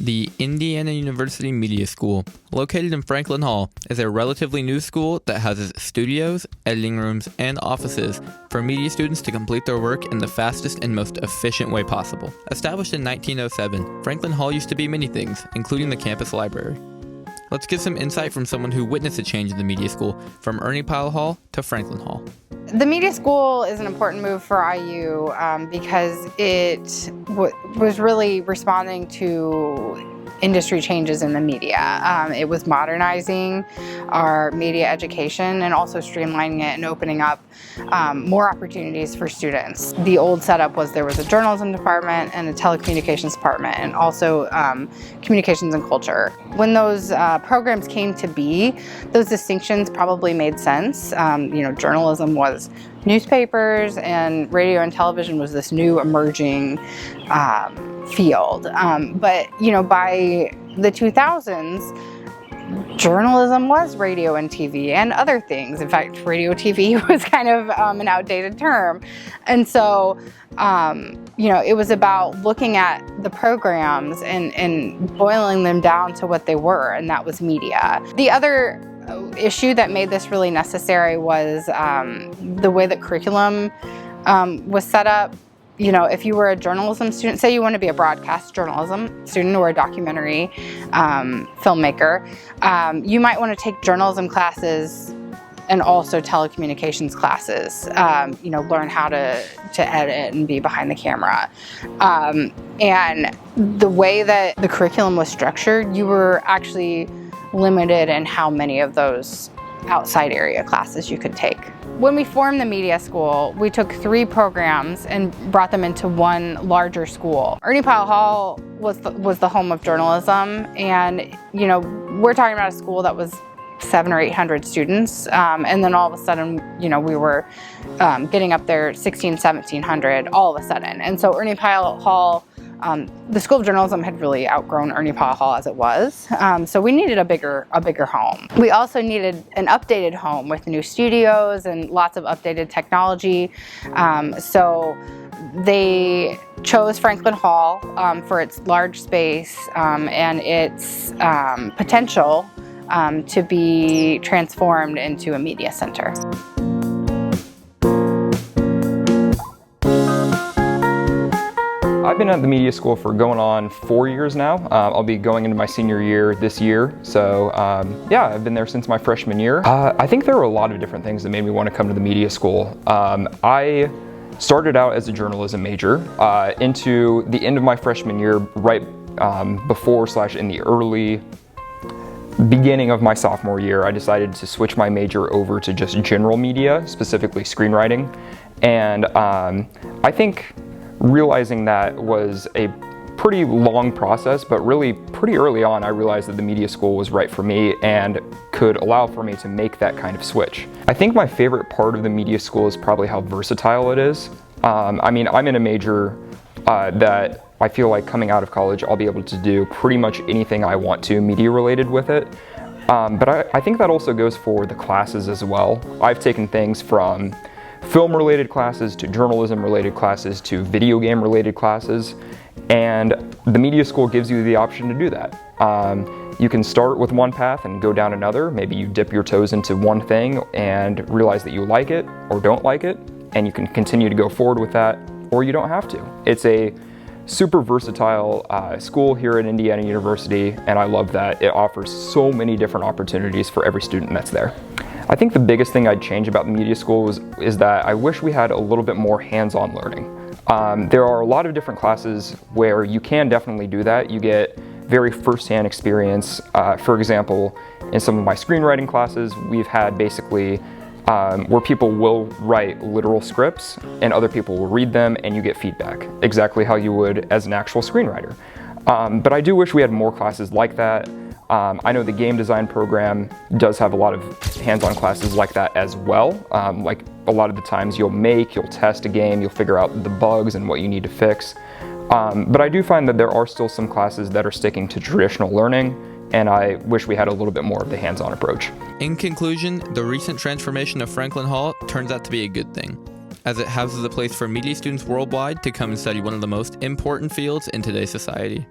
The Indiana University Media School, located in Franklin Hall, is a relatively new school that houses studios, editing rooms, and offices for media students to complete their work in the fastest and most efficient way possible. Established in 1907, Franklin Hall used to be many things, including the campus library. Let's get some insight from someone who witnessed a change in the media school from Ernie Pyle Hall to Franklin Hall. The media school is an important move for IU because it was really responding to industry changes in the media. It was modernizing our media education and also streamlining it and opening up more opportunities for students. The old setup was there was a journalism department and a telecommunications department and also communications and culture. When those programs came to be, those distinctions probably made sense. Journalism was newspapers and radio and television was this new emerging field. But by the 2000s, journalism was radio and TV and other things. In fact, radio TV was kind of an outdated term. And so, it was about looking at the programs and boiling them down to what they were, and that was media. The other issue that made this really necessary was the way that curriculum was set up. If you were a journalism student, say you want to be a broadcast journalism student or a documentary filmmaker, you might want to take journalism classes and also telecommunications classes, learn how to edit and be behind the camera. And the way that the curriculum was structured, you were actually limited in how many of those outside area classes you could take. When we formed the media school, we took 3 programs and brought them into one larger school. Ernie Pyle Hall was the home of journalism, and we're talking about a school that was 700 or 800 students, and then all of a sudden, we were getting up there 1,1700 all of a sudden. And so Ernie Pyle Hall, the School of Journalism had really outgrown Ernie Pyle Hall as it was, so we needed a bigger home. We also needed an updated home with new studios and lots of updated technology, so they chose Franklin Hall for its large space and its potential to be transformed into a media center. I've been at the media school for going on 4 years now. I'll be going into my senior year this year. So I've been there since my freshman year. I think there were a lot of different things that made me want to come to the media school. I started out as a journalism major. Into the end of my freshman year, right before/in the early beginning of my sophomore year, I decided to switch my major over to just general media, specifically screenwriting. And I think realizing that was a pretty long process, but really pretty early on I realized that the media school was right for me and could allow for me to make that kind of switch. I think my favorite part of the media school is probably how versatile it is. I'm in a major that I feel like coming out of college I'll be able to do pretty much anything I want to media related with it. But I think that also goes for the classes as well. I've taken things from film related classes to journalism related classes to video game related classes, and the media school gives you the option to do that. You can start with one path and go down another. Maybe you dip your toes into one thing and realize that you like it or don't like it, and you can continue to go forward with that, or you don't have to. It's a super versatile school here at Indiana University, and I love that it offers so many different opportunities for every student that's there. I think the biggest thing I'd change about the media school is that I wish we had a little bit more hands-on learning. There are a lot of different classes where you can definitely do that. You get very first-hand experience. For example, in some of my screenwriting classes, we've had basically where people will write literal scripts and other people will read them and you get feedback, exactly how you would as an actual screenwriter. But I do wish we had more classes like that. I know the game design program does have a lot of hands-on classes like that as well. Like a lot of the times you'll test a game, you'll figure out the bugs and what you need to fix. But I do find that there are still some classes that are sticking to traditional learning, and I wish we had a little bit more of the hands-on approach. In conclusion, the recent transformation of Franklin Hall turns out to be a good thing, as it houses a place for media students worldwide to come and study one of the most important fields in today's society.